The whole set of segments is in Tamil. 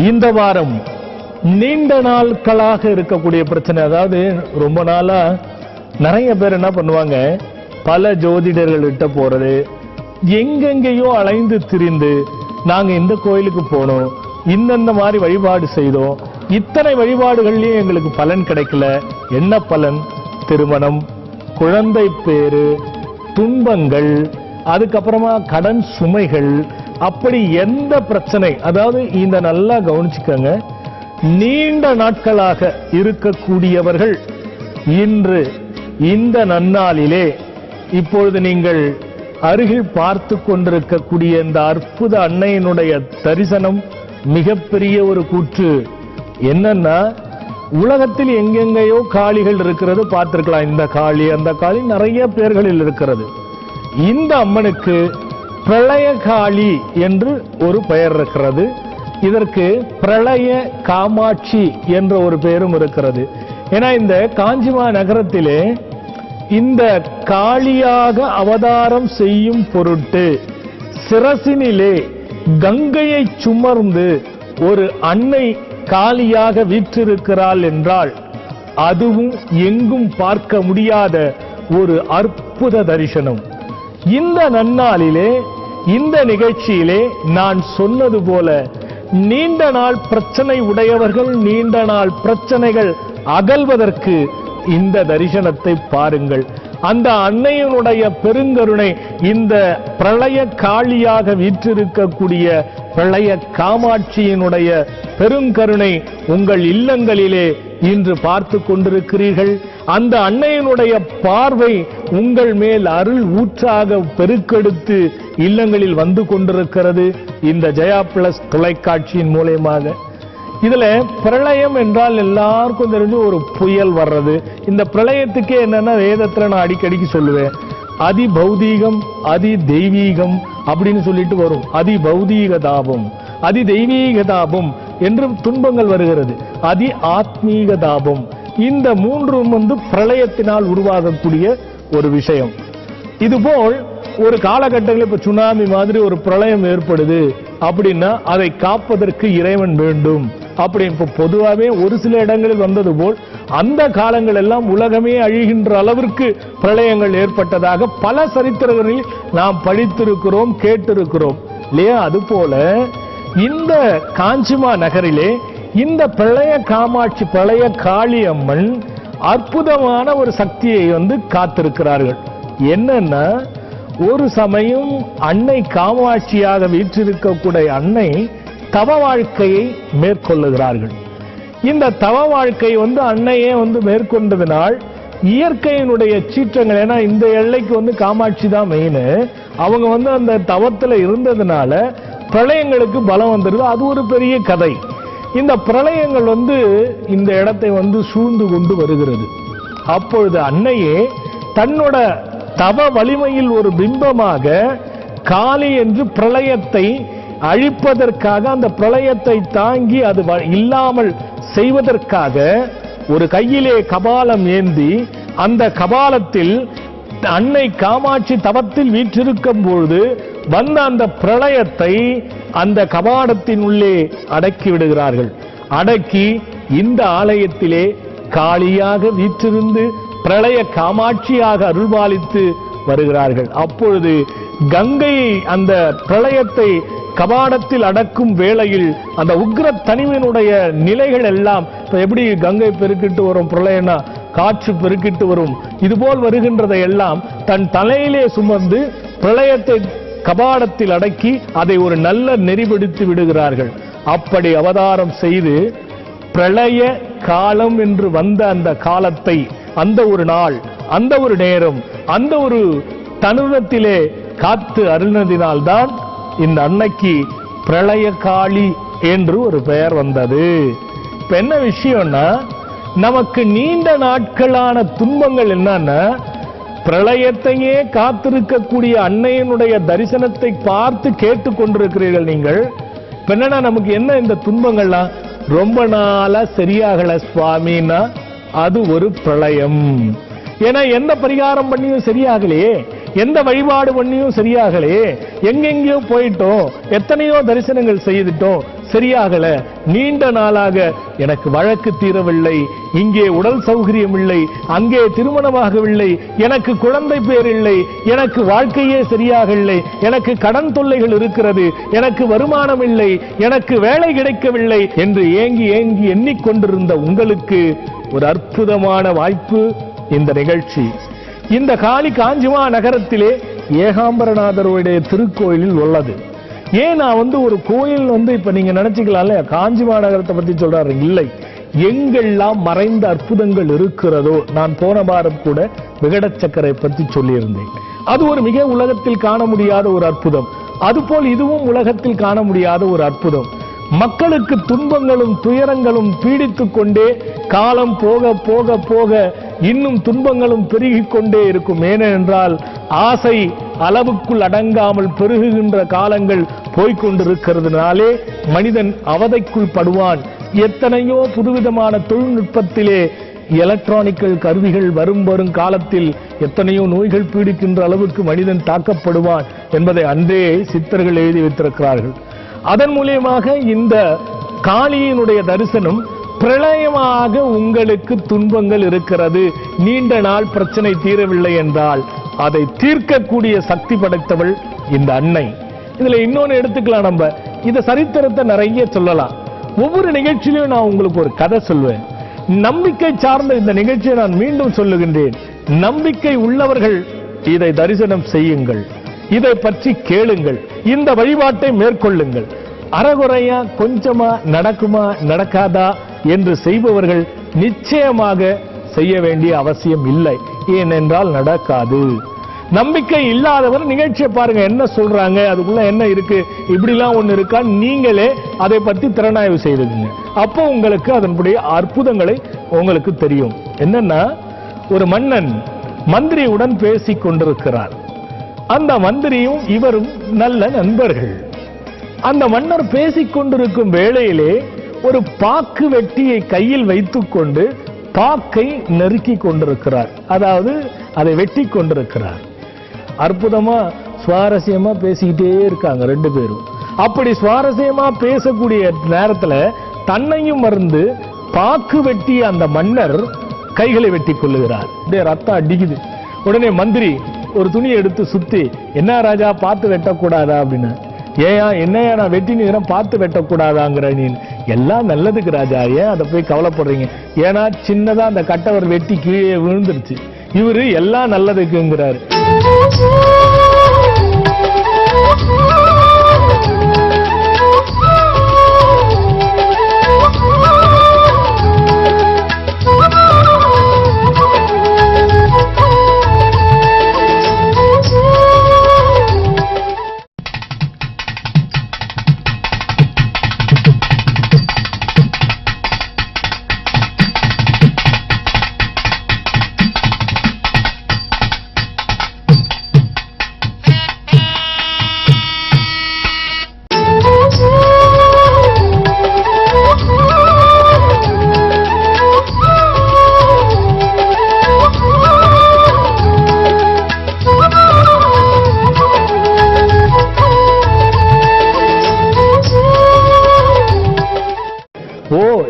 இந்த வாரம் நீண்ட நாட்களாக இருக்கக்கூடிய பிரச்சனை, அதாவது ரொம்ப நாளா நிறைய பேர் என்ன பண்ணுவாங்க, பல ஜோதிடர்கள்கிட்ட போறது, எங்கெங்கேயோ அலைந்து திரிந்து நாங்க இந்த கோயிலுக்கு போனோம், இந்த மாதிரி வழிபாடு செய்தோம், இத்தனை வழிபாடுகள்லயும் எங்களுக்கு பலன் கிடைக்கல. என்ன பலன்? திருமணம், குழந்தை பேரு, துன்பங்கள், அதுக்கப்புறமா கடன் சுமைகள், அப்படி எந்த பிரச்சனை, அதாவது இந்த நல்லா கவனிச்சுக்கங்க, நீண்ட நாட்களாக இருக்கக்கூடியவர்கள் இன்று இந்த நன்னாளிலே இப்பொழுது நீங்கள் அருகில் பார்த்து கொண்டிருக்கக்கூடிய இந்த அற்புத அன்னையினுடைய தரிசனம் மிகப்பெரிய ஒரு கூற்று. என்னன்னா, உலகத்தில் எங்கெங்கேயோ காளிகள் இருக்கிறது பார்த்திருக்கலாம். இந்த காளி அந்த காளி நிறைய பேர்களில் இருக்கிறது. இந்த அம்மனுக்கு பிரளய காளி என்று ஒரு பெயர் இருக்கிறது. இதற்கு பிரளய காமாட்சி என்ற ஒரு பெயரும் இருக்கிறது. ஏன்னா இந்த காஞ்சிமா நகரத்திலே இந்த காளியாக அவதாரம் செய்யும் பொருட்டு சிரசினிலே கங்கையை சுமர்ந்து ஒரு அன்னை காளியாக வீற்றிருக்கிறாள் என்றால் அதுவும் எங்கும் பார்க்க முடியாத ஒரு அற்புத தரிசனம். இந்த நன்னாளிலே இந்த நிகழ்ச்சியிலே நான் சொன்னது போல நீண்ட நாள் பிரச்சனை உடையவர்கள் நீண்ட நாள் பிரச்சனைகள் அகல்வதற்கு இந்த தரிசனத்தை பாருங்கள். அந்த அன்னையினுடைய பெருங்கருணை, இந்த பிரளய காளியாக வீற்றிருக்கக்கூடிய பிரளய காமாட்சியினுடைய பெருங்கருணை உங்கள் இல்லங்களிலே இன்று பார்த்து கொண்டிருக்கிறீர்கள். அந்த அன்னையினுடைய பார்வை உங்கள் மேல் அருள் ஊற்றாக பெருக்கெடுத்து இல்லங்களில் வந்து கொண்டிருக்கிறது இந்த ஜெயா பிளஸ் தொலைக்காட்சியின் மூலமாக. இதுல பிரளயம் என்றால் எல்லாருக்கும் தெரிஞ்சு ஒரு புயல் வர்றது. இந்த பிரளயத்துக்கே என்னன்னா, வேதத்துல நான் அடிக்கடிக்கு சொல்லுவேன், அதி பௌதீகம் அதி தெய்வீகம் அப்படின்னு சொல்லிட்டு வரும். அதி பௌதீக தாபம், அதி தெய்வீக தாபம் என்று துன்பங்கள் வருகிறது, அதி ஆத்மீக தாபம். இந்த மூன்றும் பிரளயத்தினால் உருவாகக்கூடிய ஒரு விஷயம். இதுபோல் ஒரு காலகட்டங்களில் இப்ப சுனாமி மாதிரி ஒரு பிரளயம் ஏற்படுது அப்படின்னா அதை காப்பதற்கு இறைவன் வேண்டும் அப்படி இப்ப பொதுவாகவே ஒரு சில இடங்களில் வந்தது போல் அந்த காலங்கள் எல்லாம் உலகமே அழிகின்ற அளவிற்கு பிரளயங்கள் ஏற்பட்டதாக பல சரித்திரங்களில் நாம் படித்திருக்கிறோம், கேட்டிருக்கிறோம் இல்லையா? அதுபோல இந்த காஞ்சிமா நகரிலே இந்த பிரளய காமாட்சி பிரளய காளி அம்மன் அற்புதமான ஒரு சக்தியை காத்திருக்கிறார்கள். என்னன்னா, ஒரு சமயம் அன்னை காமாட்சியாக வீற்றிருக்கக்கூடிய அன்னை தவ வாழ்க்கையை மேற்கொள்ளுகிறார்கள். இந்த தவ வாழ்க்கை அன்னையே மேற்கொண்டதினால் இயற்கையினுடைய சீற்றங்கள், ஏன்னா இந்த எல்லைக்கு காமாட்சி தான் மெயின், அவங்க அந்த தவத்துல இருந்ததுனால பிரளயங்களுக்கு பலம் வந்துருது. அது ஒரு பெரிய கதை. இந்த பிரளயங்கள் இந்த இடத்தை சூழ்ந்து கொண்டு வருகிறது. அப்பொழுது அன்னையே தன்னோட தவ வலிமையில் ஒரு பிம்பமாக காளி என்று பிரளயத்தை அழிப்பதற்காக, அந்த பிரளயத்தை தாங்கி அது இல்லாமல் செய்வதற்காக ஒரு கையிலே கபாலம் ஏந்தி அந்த கபாலத்தில் அன்னை காமாட்சி தவத்தில் வீற்றிருக்கும் பொழுது வந்த அந்த பிரளயத்தை அந்த கபாடத்தின் உள்ளே அடக்கி விடுகிறார்கள். அடக்கி இந்த ஆலயத்திலே காளியாக வீற்றிருந்து பிரளய காமாட்சியாக அருள்பாலித்து வருகிறார்கள். அப்பொழுது கங்கையை அந்த பிரளயத்தை கபாடத்தில் அடக்கும் வேளையில் அந்த உக்ர தனிவினுடைய நிலைகள் எல்லாம் எப்படி கங்கை பெருக்கிட்டு வரும், பிரளயனா காற்று பெருக்கிட்டு வரும், இதுபோல் வருகின்றதை எல்லாம் தன் தலையிலே சுமந்து பிரளயத்தை கபாடத்தில் அடக்கி அதை ஒரு நல்ல நெறிப்படுத்தி விடுகிறார்கள். அப்படி அவதாரம் செய்து பிரளய காலம் என்று வந்த அந்த காலத்தை, அந்த ஒரு நாள், அந்த ஒரு நேரம், அந்த ஒரு தருணத்திலே காத்து அருளினதினால்தான் இந்த அன்னைக்கு பிரளய காளி என்று ஒரு பெயர் வந்தது. இப்ப என்ன விஷயம்னா, நமக்கு நீண்ட நாட்களான துன்பங்கள் என்னன்னா, பிரளயத்தையே காத்திருக்கக்கூடிய அன்னையினுடைய தரிசனத்தை பார்த்து கேட்டுக் கொண்டிருக்கிறீர்கள் நீங்கள். என்னன்னா, நமக்கு என்ன இந்த துன்பங்கள்லாம், ரொம்ப நாளா சரியாகல சுவாமின்னா அது ஒரு பிரளயம். ஏன்னா எந்த பரிகாரம் பண்ணியும் சரியாகலையே, எந்த வழிபாடு பண்ணியும் சரியாகலையே, எங்கெங்கயோ போயிட்டோம், எத்தனையோ தரிசனங்கள் செய்துட்டோம், சரியாகல, நீண்ட நாளாக எனக்கு வழக்கு தீரவில்லை, இங்கே உடல் சௌகரியம் இல்லை, அங்கே திருமணமாகவில்லை, எனக்கு குழந்தை பேர் இல்லை, எனக்கு வாழ்க்கையே சரியாக இல்லை, எனக்கு கடன் தொல்லைகள் இருக்கிறது, எனக்கு வருமானம் இல்லை, எனக்கு வேலை கிடைக்கவில்லை என்று ஏங்கி ஏங்கி எண்ணிக்கொண்டிருந்த உங்களுக்கு ஒரு அற்புதமான வாய்ப்பு இந்த நிகழ்ச்சி. இந்த காளி காஞ்சிமா நகரத்திலே ஏகாம்பரநாதருடைய திருக்கோயிலில் உள்ளது. ஏன் நான் ஒரு கோயில் இப்ப நீங்க நினைச்சுக்கலாம்ல காஞ்சிமா நகரத்தை பத்தி சொல்றாரு, இல்லை, எங்கெல்லாம் மறைந்த அற்புதங்கள் இருக்கிறதோ, நான் போன வாரம் கூட விகடச்சக்கரை பற்றி சொல்லியிருந்தேன். அது ஒரு மிக உலகத்தில் காண முடியாத ஒரு அற்புதம். அதுபோல் இதுவும் உலகத்தில் காண முடியாத ஒரு அற்புதம். மக்களுக்கு துன்பங்களும் துயரங்களும் பீடித்துக் கொண்டே காலம் போக போக போக இன்னும் துன்பங்களும் பெருகிக் கொண்டே இருக்கும். ஏனென்றால் ஆசை அளவுக்குள் அடங்காமல் பெருகுகின்ற காலங்கள் போய்கொண்டிருக்கிறதுனாலே மனிதன் அவதைக்குள் படுவான். எத்தனையோ புதுவிதமான தொழில்நுட்பத்திலே எலக்ட்ரானிக்கல் கருவிகள் வரும் காலத்தில் எத்தனையோ நோய்கள் பீடிக்கின்ற அளவுக்கு மனிதன் தாக்கப்படுவான் என்பதை அன்றே சித்தர்கள் எழுதி வைத்திருக்கிறார்கள். அதன் மூலியமாக இந்த காளியினுடைய தரிசனம், பிரளயமாக உங்களுக்கு துன்பங்கள் இருக்கிறது, நீண்ட நாள் பிரச்சனை தீரவில்லை என்றால் அதை தீர்க்கக்கூடிய சக்தி படைத்தவள் இந்த அன்னை. இதுல இன்னொன்னு எடுத்துக்கலாம், நம்ம இந்த சரித்திரத்தை நிறைய சொல்லலாம். ஒவ்வொரு நிகழ்ச்சியிலும் நான் உங்களுக்கு ஒரு கதை சொல்வேன். நம்பிக்கை சார்ந்த இந்த நிகழ்ச்சியை நான் மீண்டும் சொல்லுகின்றேன். நம்பிக்கை உள்ளவர்கள் இதை தரிசனம் செய்யுங்கள், இதை பற்றி கேளுங்கள், இந்த வழிபாட்டை மேற்கொள்ளுங்கள். அறகுறையா கொஞ்சமா நடக்குமா நடக்காதா என்று செய்பவர்கள் நிச்சயமாக செய்ய வேண்டிய அவசியம் இல்லை. ஏனென்றால் நடக்காது. நம்பிக்கை இல்லாதவர் நிகழ்ச்சியை பாருங்க, என்ன சொல்றாங்க, அதுக்குள்ள என்ன இருக்கு, இப்படிலாம் ஒண்ணு இருக்கா, நீங்களே அதை பத்தி திறனாய்வு செய்துங்க. அப்போ உங்களுக்கு அதனுடைய அற்புதங்களை உங்களுக்கு தெரியும். என்னன்னா, ஒரு மன்னன் மந்திரியுடன் பேசிக் கொண்டிருக்கிறார். அந்த மந்திரியும் இவரும் நல்ல நண்பர்கள். அந்த மன்னர் பேசிக் கொண்டிருக்கும் வேளையிலே ஒரு பாக்கு வெட்டியை கையில் வைத்துக் கொண்டு பாக்கை நெருக்கி கொண்டிருக்கிறார். அதாவது அதை வெட்டி கொண்டிருக்கிறார். அற்புதமா சுவாரஸ்யமா பேசிக்கிட்டே இருக்காங்க ரெண்டு பேரும். அப்படி சுவாரஸ்யமா பேசக்கூடிய நேரத்துல தன்னையும் மறந்து பாக்கு வெட்டி அந்த மன்னர் கைகளை வெட்டி கொள்ளுகிறார். ரத்தம் அடிக்குது. உடனே மந்திரி ஒரு துணியை எடுத்து சுத்தி, என்ன ராஜா பார்த்து வெட்டக்கூடாதா அப்படின்னு. ஏயா என்னையா நான் வெட்டி நீரம் பார்த்து வெட்டக்கூடாதாங்கிற நீ, எல்லாம் நல்லதுக்கு ராஜா, ஏன் அதை போய் கவலைப்படுறீங்க, ஏன்னா சின்னதா அந்த கட்டவர் வெட்டி கீழே விழுந்துருச்சு, இவரு எல்லாம் நல்லதுக்குங்கிறாரு.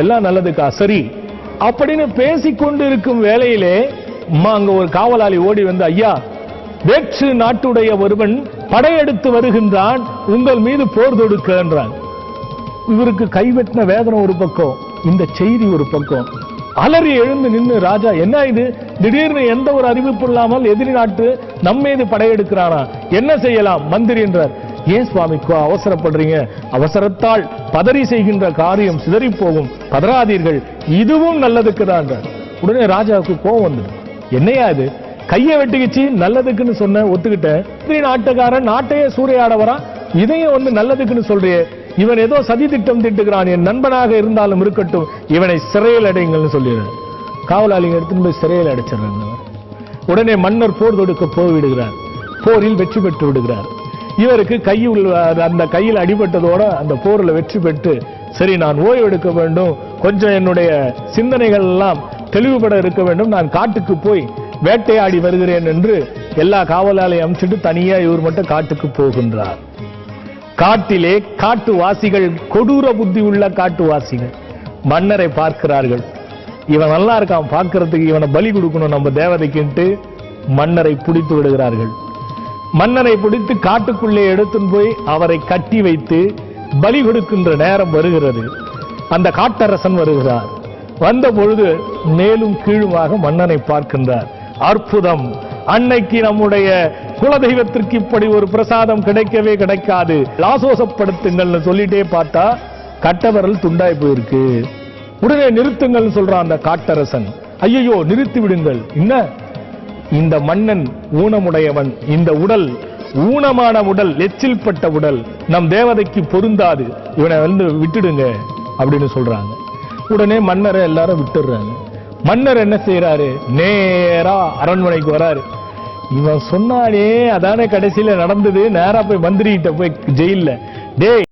எல்லாம் நல்லதுக்கா, சரி அப்படின்னு பேசிக்கொண்டு இருக்கும் வேளையிலே அங்க ஒரு காவலாளி ஓடி வந்து, ஐயா, வேற்று நாட்டுடைய ஒருவன் படையெடுத்து வருகின்றான், உங்கள் மீது போர் தொடுக்க என்றான். இவருக்கு கைவெட்டின வேதனை ஒரு பக்கம், இந்த செய்தி ஒரு பக்கம். அலறி எழுந்து நின்று, ராஜா என்ன இது, திடீர்னு எந்த ஒரு அறிவிப்பு இல்லாமல் எதிரி நாட்டு நம்ம மீது படையெடுக்கிறானா, என்ன செய்யலாம் மந்திரி என்றார். ஏன் சுவாமிக்கோ அவசரப்படுறீங்க, அவசரத்தால் பதறி செய்கின்ற காரியம் சிதறி போகும், பதறாதீர்கள், இதுவும் நல்லதுக்கு தான். உடனே ராஜாவுக்கு கோபம் வந்தது. என்னையா இது, கையை வெட்டிக்கிச்சு நல்லதுக்குன்னு சொன்ன, ஒத்துக்கிட்டேன், நாட்டுக்காரன் நாட்டையே சூறையாட வரான், இதையும் நல்லதுக்குன்னு சொல்றியே, இவன் ஏதோ சதி திட்டம் திட்டுகிறான், என் நண்பனாக இருந்தாலும் இருக்கட்டும், இவனை சிறையில் அடைங்கள்னு சொல்லிடுறேன். காவலாளிங்க எடுத்துன்னு போய் சிறையில் அடைச்சிடுறாங்க. உடனே மன்னர் போர் தொடுக்க போய்விடுகிறார். போரில் வெற்றி பெற்று விடுகிறார். இவருக்கு அந்த கையில் அடிபட்டதோட அந்த போரில் வெற்றி பெற்று, சரி நான் ஓய்வு எடுக்க வேண்டும், கொஞ்சம் என்னுடைய சிந்தனைகள் எல்லாம் தெளிவுபட இருக்க வேண்டும், நான் காட்டுக்கு போய் வேட்டையாடி வருகிறேன் என்று எல்லா காவலாளையும் அனுப்பிச்சுட்டு தனியா இவர் மட்டும் காட்டுக்கு போகின்றார். காட்டிலே காட்டுவாசிகள், கொடூர புத்தி உள்ள காட்டுவாசிகள் மன்னரை பார்க்கிறார்கள். இவன் நல்லா இருக்கான், பார்க்கிறதுக்கு இவனை பலி கொடுக்கணும் நம்ம தேவதைக்குன்ட்டு மன்னரை பிடித்து விடுகிறார்கள். மன்னரை பிடித்து காட்டுக்குள்ளே எடுத்துன்னு போய் அவரை கட்டி வைத்து பலி கொடுக்கின்ற நேரம் வருகிறது. அந்த காட்டரசன் வருகிறார். வந்த பொழுது மேலும் கீழுமாக மன்னனை பார்க்கின்றார். அற்புதம்! அன்னைக்கு நம்முடைய குலதெய்வத்திற்கு இப்படி ஒரு பிரசாதம் கிடைக்கவே கிடைக்காது, லாசோசப்படுத்துங்கள்னு சொல்லிட்டே பார்த்தா கட்டவரல் துண்டாய் போயிருக்கு. உடனே நிறுத்துங்கள் சொல்றான் அந்த காட்டரசன். ஐயோ நிறுத்தி விடுங்கள். என்ன, இந்த மன்னன் ஊனமுடையவன், இந்த உடல் ஊனமான உடல், எச்சில் பட்ட உடல், நம் தேவதைக்கு பொருந்தாது, இவனை விட்டுடுங்க அப்படின்னு சொல்றாங்க. உடனே மன்னரை எல்லாரும் விட்டுடுறாங்க. மன்னர் என்ன செய்யறாரு, நேரா அரண்மனைக்கு வராரு. இவன் சொன்னானே அதானே கடைசியில நடந்தது, நேரா போய் மந்திரிகிட்ட போய் ஜெயில, டேய்